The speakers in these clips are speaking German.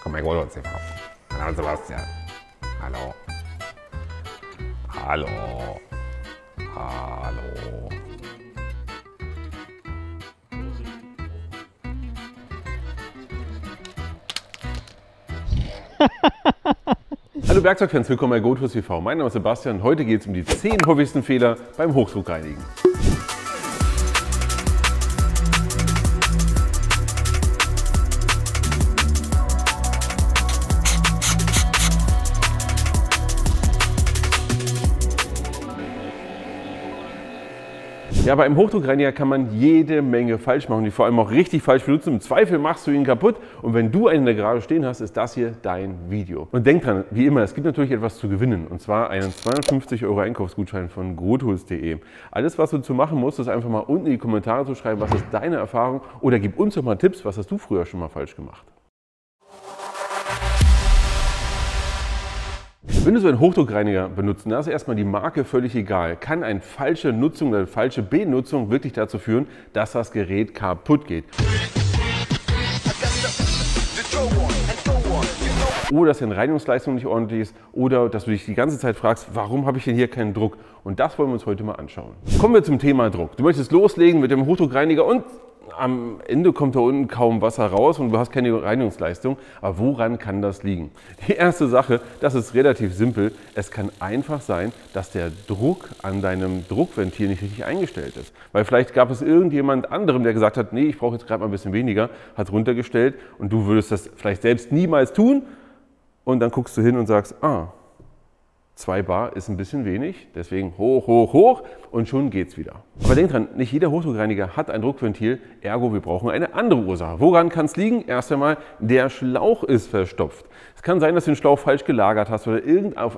Willkommen bei Goldholz TV. Mein Name ist Sebastian. Hallo. Hallo. Hallo. Hallo Werkzeugfans, willkommen bei Goldholz TV. Mein Name ist Sebastian. Heute geht es um die 10 häufigsten Fehler beim Hochdruckreinigen. Ja, bei einem Hochdruckreiniger kann man jede Menge falsch machen, die vor allem auch richtig falsch benutzen. Im Zweifel machst du ihn kaputt und wenn du einen in der Garage stehen hast, ist das hier dein Video. Und denk dran, wie immer, es gibt natürlich etwas zu gewinnen und zwar einen 250 € Einkaufsgutschein von Goldholz.de. Alles, was du dazu machen musst, ist einfach mal unten in die Kommentare zu schreiben, was ist deine Erfahrung oder gib uns doch mal Tipps, was hast du früher schon mal falsch gemacht. Wenn du so einen Hochdruckreiniger benutzt, da ist erstmal die Marke völlig egal. Kann eine falsche Nutzung oder eine falsche Benutzung wirklich dazu führen, dass das Gerät kaputt geht. Oder dass deine Reinigungsleistung nicht ordentlich ist oder dass du dich die ganze Zeit fragst, warum habe ich denn hier keinen Druck? Und das wollen wir uns heute mal anschauen. Kommen wir zum Thema Druck. Du möchtest loslegen mit dem Hochdruckreiniger und am Ende kommt da unten kaum Wasser raus und du hast keine Reinigungsleistung. Aber woran kann das liegen? Die erste Sache, das ist relativ simpel. Es kann einfach sein, dass der Druck an deinem Druckventil nicht richtig eingestellt ist. Weil vielleicht gab es irgendjemand anderem, der gesagt hat, nee, ich brauche jetzt gerade mal ein bisschen weniger, hat es runtergestellt und du würdest das vielleicht selbst niemals tun. Und dann guckst du hin und sagst, 2 Bar ist ein bisschen wenig, deswegen hoch, hoch, hoch und schon geht's wieder. Aber denk dran, nicht jeder Hochdruckreiniger hat ein Druckventil, ergo wir brauchen eine andere Ursache. Woran kann es liegen? Erst einmal, der Schlauch ist verstopft. Es kann sein, dass du den Schlauch falsch gelagert hast oder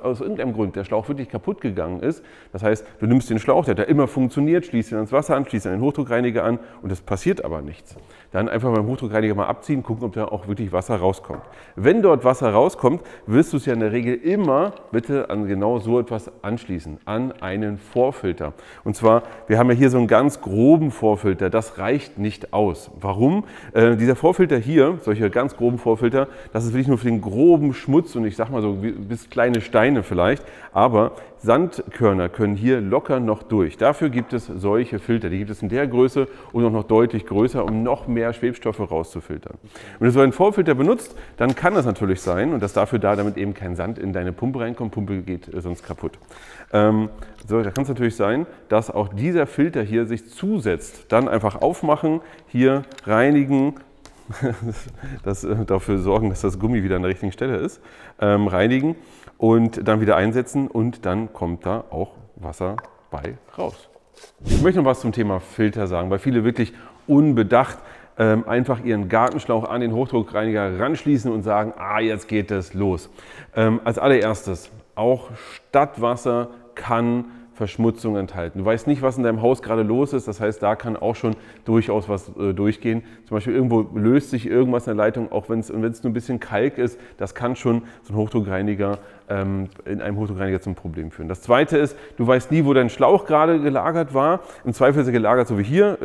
aus irgendeinem Grund der Schlauch wirklich kaputt gegangen ist. Das heißt, du nimmst den Schlauch, der hat ja immer funktioniert, schließt ihn ans Wasser an, schließt ihn an den Hochdruckreiniger an und es passiert aber nichts. Dann einfach beim Hochdruckreiniger mal abziehen, gucken, ob da auch wirklich Wasser rauskommt. Wenn dort Wasser rauskommt, wirst du es ja in der Regel immer bitte an genau so etwas anschließen, an einen Vorfilter. Und zwar, wir haben ja hier so einen ganz groben Vorfilter, das reicht nicht aus. Warum? Dieser Vorfilter hier, solche ganz groben Vorfilter, das ist wirklich nur für den groben Schmutz und ich sag mal so bis kleine Steine vielleicht, aber Sandkörner können hier locker noch durch. Dafür gibt es solche Filter, die gibt es in der Größe und auch noch deutlich größer, um noch mehr Schwebstoffe rauszufiltern. Wenn du so einen Vorfilter benutzt, dann kann das natürlich sein und das dafür da, damit eben kein Sand in deine Pumpe reinkommt, Pumpe geht sonst kaputt. Da kann es natürlich sein, dass auch dieser Filter hier sich zusetzt. Dann einfach aufmachen, hier reinigen, dafür sorgen, dass das Gummi wieder an der richtigen Stelle ist, reinigen und dann wieder einsetzen und dann kommt da auch Wasser bei raus. Ich möchte noch was zum Thema Filter sagen, weil viele wirklich unbedacht einfach ihren Gartenschlauch an den Hochdruckreiniger ranschließen und sagen, jetzt geht es los. Als allererstes, auch Stadtwasser kann Verschmutzung enthalten. Du weißt nicht, was in deinem Haus gerade los ist, das heißt, da kann auch schon durchaus was durchgehen. Zum Beispiel irgendwo löst sich irgendwas in der Leitung, auch wenn es nur ein bisschen Kalk ist, das kann schon so ein Hochdruckreiniger in einem Hochdruckreiniger zum Problem führen. Das Zweite ist, du weißt nie, wo dein Schlauch gerade gelagert war. Im Zweifel ist er gelagert so wie hier,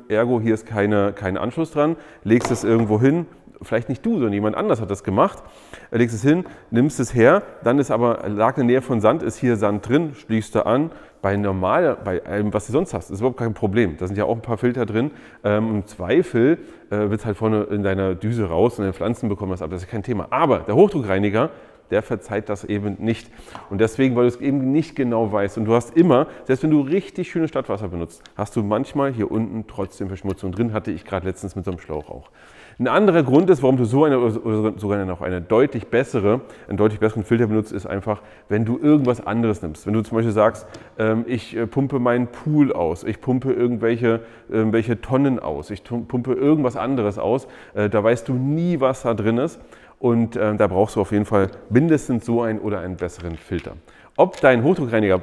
ergo hier ist kein Anschluss dran, legst es irgendwo hin. Vielleicht nicht du, sondern jemand anders hat das gemacht. Legst es hin, nimmst es her, dann ist aber, lag in der Nähe von Sand, ist hier Sand drin, schließt du an. Bei allem, was du sonst hast, ist überhaupt kein Problem. Da sind ja auch ein paar Filter drin. Im Zweifel wird es halt vorne in deiner Düse raus und deine Pflanzen bekommen das ab. Das ist kein Thema. Aber der Hochdruckreiniger, der verzeiht das eben nicht. Und deswegen, weil du es eben nicht genau weißt und du hast immer, selbst wenn du richtig schönes Stadtwasser benutzt, hast du manchmal hier unten trotzdem Verschmutzung drin, hatte ich gerade letztens mit so einem Schlauch auch. Ein anderer Grund ist, warum du so oder sogar noch einen deutlich besseren Filter benutzt, ist einfach, wenn du irgendwas anderes nimmst. Wenn du zum Beispiel sagst, ich pumpe meinen Pool aus, ich pumpe irgendwelche Tonnen aus, ich pumpe irgendwas anderes aus, da weißt du nie, was da drin ist. Und da brauchst du auf jeden Fall mindestens so einen oder einen besseren Filter. Ob dein Hochdruckreiniger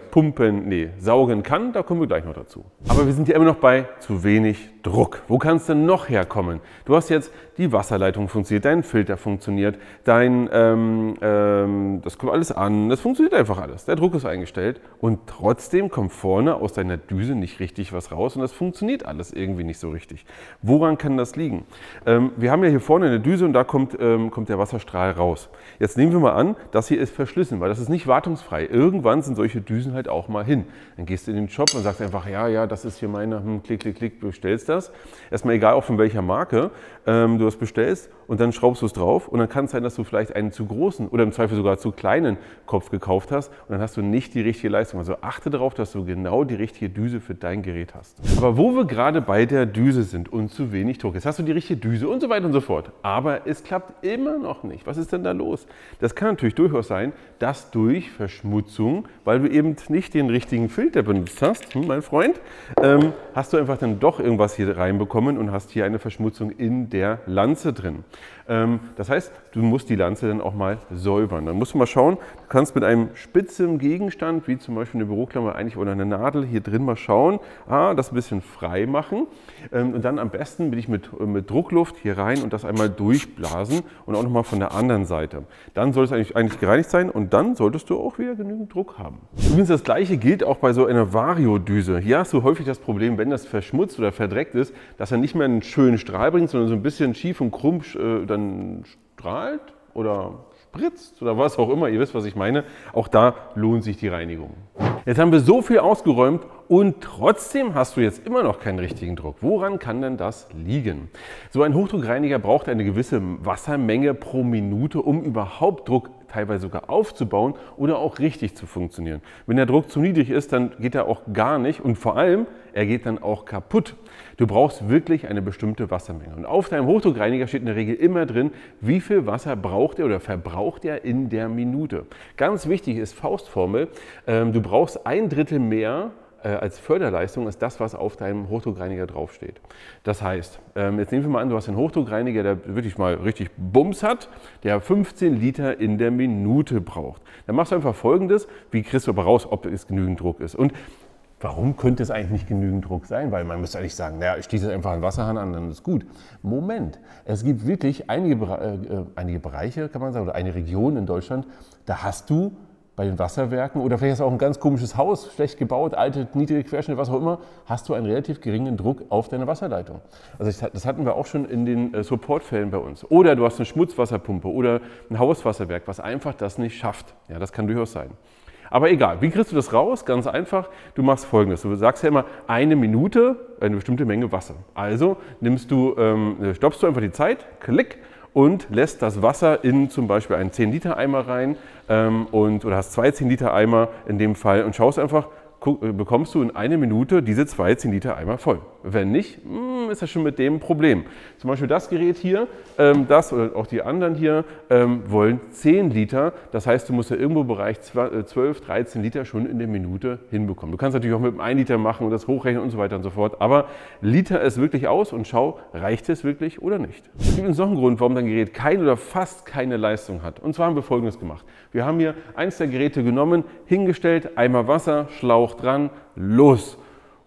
saugen kann, da kommen wir gleich noch dazu. Aber wir sind ja immer noch bei zu wenig Druck. Wo kann es denn noch herkommen? Du hast jetzt die Wasserleitung funktioniert, dein Filter funktioniert, das kommt alles an, das funktioniert einfach alles. Der Druck ist eingestellt und trotzdem kommt vorne aus deiner Düse nicht richtig was raus und das funktioniert alles irgendwie nicht so richtig. Woran kann das liegen? Wir haben ja hier vorne eine Düse und da kommt der Wasserstrahl raus. Jetzt nehmen wir mal an, das hier ist verschlissen, weil das ist nicht wartungsfrei. Irgendwann sind solche Düsen halt auch mal hin. Dann gehst du in den Shop und sagst einfach, ja, das ist hier meine, klick, klick, klick, bestellst das. Erstmal egal auch von welcher Marke du das bestellst und dann schraubst du es drauf und dann kann es sein, dass du vielleicht einen zu großen oder im Zweifel sogar zu kleinen Kopf gekauft hast und dann hast du nicht die richtige Leistung. Also achte darauf, dass du genau die richtige Düse für dein Gerät hast. Aber wo wir gerade bei der Düse sind und zu wenig Druck, jetzt hast du die richtige Düse und so weiter und so fort, aber es klappt immer noch nicht. Was ist denn da los? Das kann natürlich durchaus sein, dass durch Verschmutzung, weil du eben nicht den richtigen Filter benutzt hast, mein Freund, hast du einfach dann doch irgendwas hier reinbekommen und hast hier eine Verschmutzung in der Lanze drin. Das heißt, du musst die Lanze dann auch mal säubern. Dann musst du mal schauen, du kannst mit einem spitzen Gegenstand, wie zum Beispiel eine Büroklammer eigentlich oder eine Nadel, hier drin mal schauen, das ein bisschen frei machen und dann am besten bin ich mit Druckluft hier rein und das einmal durchblasen und auch nochmal von der anderen Seite. Dann soll es eigentlich gereinigt sein und dann solltest du auch wieder genügend Druck haben. Übrigens das gleiche gilt auch bei so einer Variodüse. Hier hast du häufig das Problem, wenn das verschmutzt oder verdreckt ist, dass er nicht mehr einen schönen Strahl bringt, sondern so ein bisschen schief und krumm dann strahlt oder spritzt oder was auch immer. Ihr wisst, was ich meine. Auch da lohnt sich die Reinigung. Jetzt haben wir so viel ausgeräumt und trotzdem hast du jetzt immer noch keinen richtigen Druck. Woran kann denn das liegen? So ein Hochdruckreiniger braucht eine gewisse Wassermenge pro Minute, um überhaupt Druck teilweise sogar aufzubauen oder auch richtig zu funktionieren. Wenn der Druck zu niedrig ist, dann geht er auch gar nicht und vor allem, er geht dann auch kaputt. Du brauchst wirklich eine bestimmte Wassermenge. Und auf deinem Hochdruckreiniger steht in der Regel immer drin, wie viel Wasser braucht er oder verbraucht er in der Minute. Ganz wichtig ist Faustformel, du brauchst 1/3 mehr als Förderleistung ist das, was auf deinem Hochdruckreiniger draufsteht. Das heißt, jetzt nehmen wir mal an, du hast einen Hochdruckreiniger, der wirklich mal richtig Bums hat, der 15 Liter in der Minute braucht. Dann machst du einfach Folgendes, wie kriegst du aber raus, ob es genügend Druck ist. Und warum könnte es eigentlich nicht genügend Druck sein? Weil man müsste eigentlich sagen, naja, ich schließe einfach einen Wasserhahn an, dann ist gut. Moment, es gibt wirklich einige Bereiche, kann man sagen, oder eine Region in Deutschland, da hast du bei den Wasserwerken oder vielleicht hast du auch ein ganz komisches Haus, schlecht gebaut, alte, niedrige Querschnitte, was auch immer, hast du einen relativ geringen Druck auf deine Wasserleitung. Also das hatten wir auch schon in den Supportfällen bei uns. Oder du hast eine Schmutzwasserpumpe oder ein Hauswasserwerk, was einfach das nicht schafft. Ja, das kann durchaus sein. Aber egal, wie kriegst du das raus? Ganz einfach, du machst Folgendes. Du sagst ja immer, eine Minute, eine bestimmte Menge Wasser. Also stoppst du einfach die Zeit, klick, und lässt das Wasser in zum Beispiel einen 10-Liter-Eimer rein oder hast 2 10-Liter-Eimer in dem Fall und schaust einfach, bekommst du in einer Minute diese 2 10-Liter-Eimer voll. Wenn nicht, ist das schon mit dem Problem. Zum Beispiel das Gerät hier, das oder auch die anderen hier, wollen 10 Liter. Das heißt, du musst ja irgendwo im Bereich 12, 13 Liter schon in der Minute hinbekommen. Du kannst natürlich auch mit einem 1 Liter machen und das hochrechnen und so weiter und so fort. Aber Liter es wirklich aus und schau, reicht es wirklich oder nicht. Es gibt uns noch einen Grund, warum dein Gerät keine oder fast keine Leistung hat. Und zwar haben wir Folgendes gemacht. Wir haben hier eins der Geräte genommen, hingestellt, Eimer Wasser, Schlauch dran, los.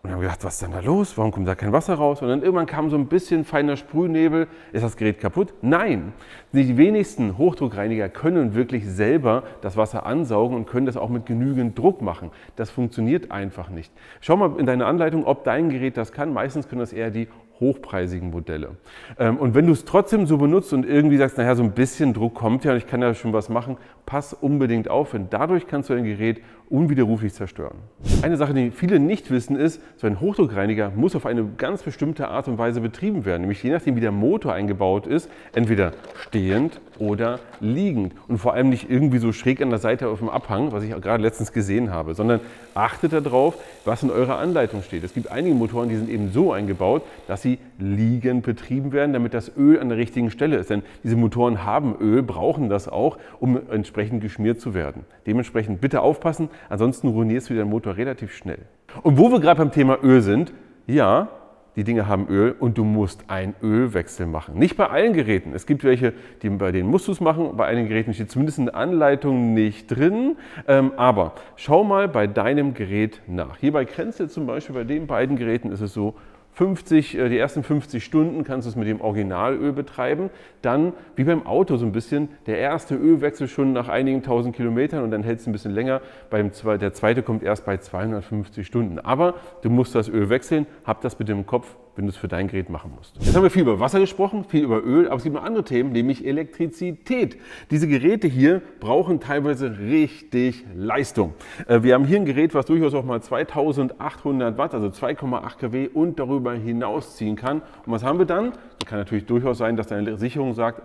Und haben gedacht, was ist denn da los? Warum kommt da kein Wasser raus? Und dann irgendwann kam so ein bisschen feiner Sprühnebel. Ist das Gerät kaputt? Nein! Die wenigsten Hochdruckreiniger können wirklich selber das Wasser ansaugen und können das auch mit genügend Druck machen. Das funktioniert einfach nicht. Schau mal in deine Anleitung, ob dein Gerät das kann. Meistens können das eher die hochpreisigen Modelle. Und wenn du es trotzdem so benutzt und irgendwie sagst, naja, so ein bisschen Druck kommt ja und ich kann ja schon was machen, pass unbedingt auf, denn dadurch kannst du dein Gerät unwiderruflich zerstören. Eine Sache, die viele nicht wissen, ist, so ein Hochdruckreiniger muss auf eine ganz bestimmte Art und Weise betrieben werden. Nämlich je nachdem, wie der Motor eingebaut ist, entweder stehend oder liegend. Und vor allem nicht irgendwie so schräg an der Seite auf dem Abhang, was ich auch gerade letztens gesehen habe, sondern achtet darauf, was in eurer Anleitung steht. Es gibt einige Motoren, die sind eben so eingebaut, dass sie liegend betrieben werden, damit das Öl an der richtigen Stelle ist. Denn diese Motoren haben Öl, brauchen das auch, um entsprechend geschmiert zu werden. Dementsprechend bitte aufpassen, ansonsten ruinierst du deinen Motor relativ schnell. Und wo wir gerade beim Thema Öl sind, ja, die Dinge haben Öl und du musst einen Ölwechsel machen. Nicht bei allen Geräten. Es gibt welche, bei denen musst du es machen. Bei einigen Geräten steht zumindest in der Anleitung nicht drin. Aber schau mal bei deinem Gerät nach. Hier bei Krenzel zum Beispiel, bei den beiden Geräten ist es so, die ersten 50 Stunden kannst du es mit dem Originalöl betreiben. Dann, wie beim Auto so ein bisschen, der erste Ölwechsel schon nach einigen 1000 Kilometern und dann hält es ein bisschen länger. Der zweite kommt erst bei 250 Stunden. Aber du musst das Öl wechseln, hab das bitte im Kopf, wenn du es für dein Gerät machen musst. Jetzt haben wir viel über Wasser gesprochen, viel über Öl, aber es gibt noch andere Themen, nämlich Elektrizität. Diese Geräte hier brauchen teilweise richtig Leistung. Wir haben hier ein Gerät, was durchaus auch mal 2800 Watt, also 2,8 kW und darüber hinaus ziehen kann. Und was haben wir dann? Es kann natürlich durchaus sein, dass deine Sicherung sagt,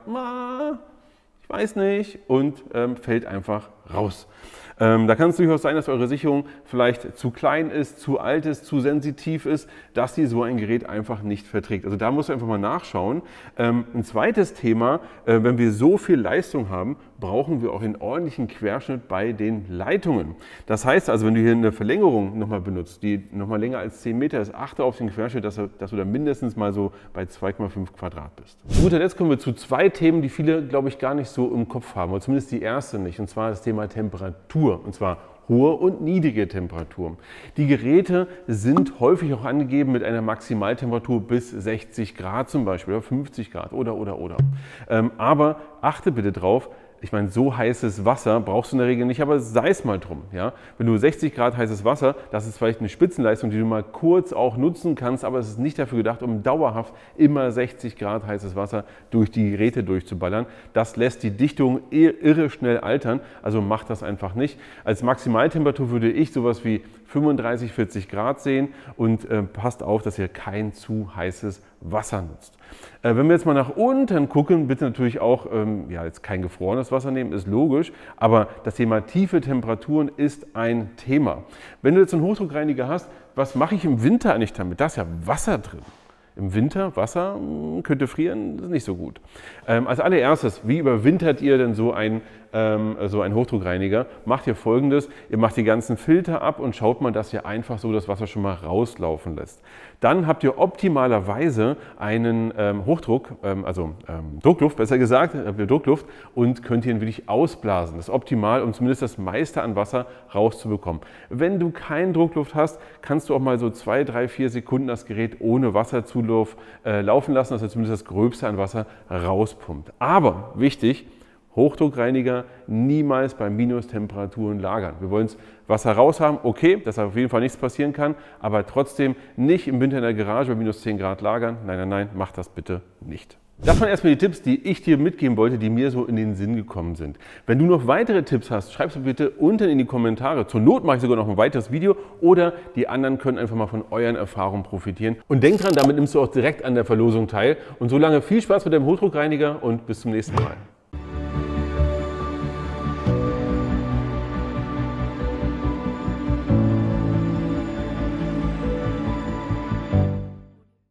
ich weiß nicht, und fällt einfach raus. Da kann es durchaus sein, dass eure Sicherung vielleicht zu klein ist, zu alt ist, zu sensitiv ist, dass sie so ein Gerät einfach nicht verträgt. Also da musst du einfach mal nachschauen. Ein zweites Thema, wenn wir so viel Leistung haben, brauchen wir auch einen ordentlichen Querschnitt bei den Leitungen. Das heißt also, wenn du hier eine Verlängerung nochmal benutzt, die nochmal länger als 10 Meter ist, achte auf den Querschnitt, dass du da mindestens mal so bei 2,5 Quadrat bist. Zu guter Letzt kommen wir zu zwei Themen, die viele, glaube ich, gar nicht so im Kopf haben, oder zumindest die erste nicht, und zwar das Thema Temperatur, und zwar hohe und niedrige Temperaturen. Die Geräte sind häufig auch angegeben mit einer Maximaltemperatur bis 60 Grad zum Beispiel oder 50 Grad oder. Aber achte bitte drauf, ich meine, so heißes Wasser brauchst du in der Regel nicht, aber sei es mal drum. Ja? Wenn du 60 Grad heißes Wasser, das ist vielleicht eine Spitzenleistung, die du mal kurz auch nutzen kannst, aber es ist nicht dafür gedacht, um dauerhaft immer 60 Grad heißes Wasser durch die Geräte durchzuballern. Das lässt die Dichtung irre schnell altern, also mach das einfach nicht. Als Maximaltemperatur würde ich sowas wie 35, 40 Grad sehen und passt auf, dass ihr kein zu heißes Wasser nutzt. Wenn wir jetzt mal nach unten gucken, bitte natürlich auch jetzt kein gefrorenes Wasser nehmen, ist logisch, aber das Thema tiefe Temperaturen ist ein Thema. Wenn du jetzt einen Hochdruckreiniger hast, was mache ich im Winter eigentlich damit? Da ist ja Wasser drin. Im Winter Wasser könnte frieren, das ist nicht so gut. Als allererstes, wie überwintert ihr denn so ein Hochdruckreiniger? Macht ihr Folgendes: Ihr macht die ganzen Filter ab und schaut mal, dass ihr einfach so das Wasser schon mal rauslaufen lässt. Dann habt ihr optimalerweise einen Druckluft, besser gesagt, Druckluft, und könnt ihn wirklich ausblasen. Das ist optimal, um zumindest das meiste an Wasser rauszubekommen. Wenn du keinen Druckluft hast, kannst du auch mal so 2, 3, 4 Sekunden das Gerät ohne Wasserzulauf laufen lassen, dass er zumindest das Gröbste an Wasser rauspumpt. Aber wichtig, Hochdruckreiniger niemals bei Minustemperaturen lagern. Wir wollen Wasser raus haben, okay, dass auf jeden Fall nichts passieren kann, aber trotzdem nicht im Winter in der Garage bei minus 10 Grad lagern. Nein, macht das bitte nicht. Das waren erstmal die Tipps, die ich dir mitgeben wollte, die mir so in den Sinn gekommen sind. Wenn du noch weitere Tipps hast, schreib sie bitte unten in die Kommentare. Zur Not mache ich sogar noch ein weiteres Video oder die anderen können einfach mal von euren Erfahrungen profitieren. Und denk dran, damit nimmst du auch direkt an der Verlosung teil. Und solange viel Spaß mit deinem Hochdruckreiniger und bis zum nächsten Mal.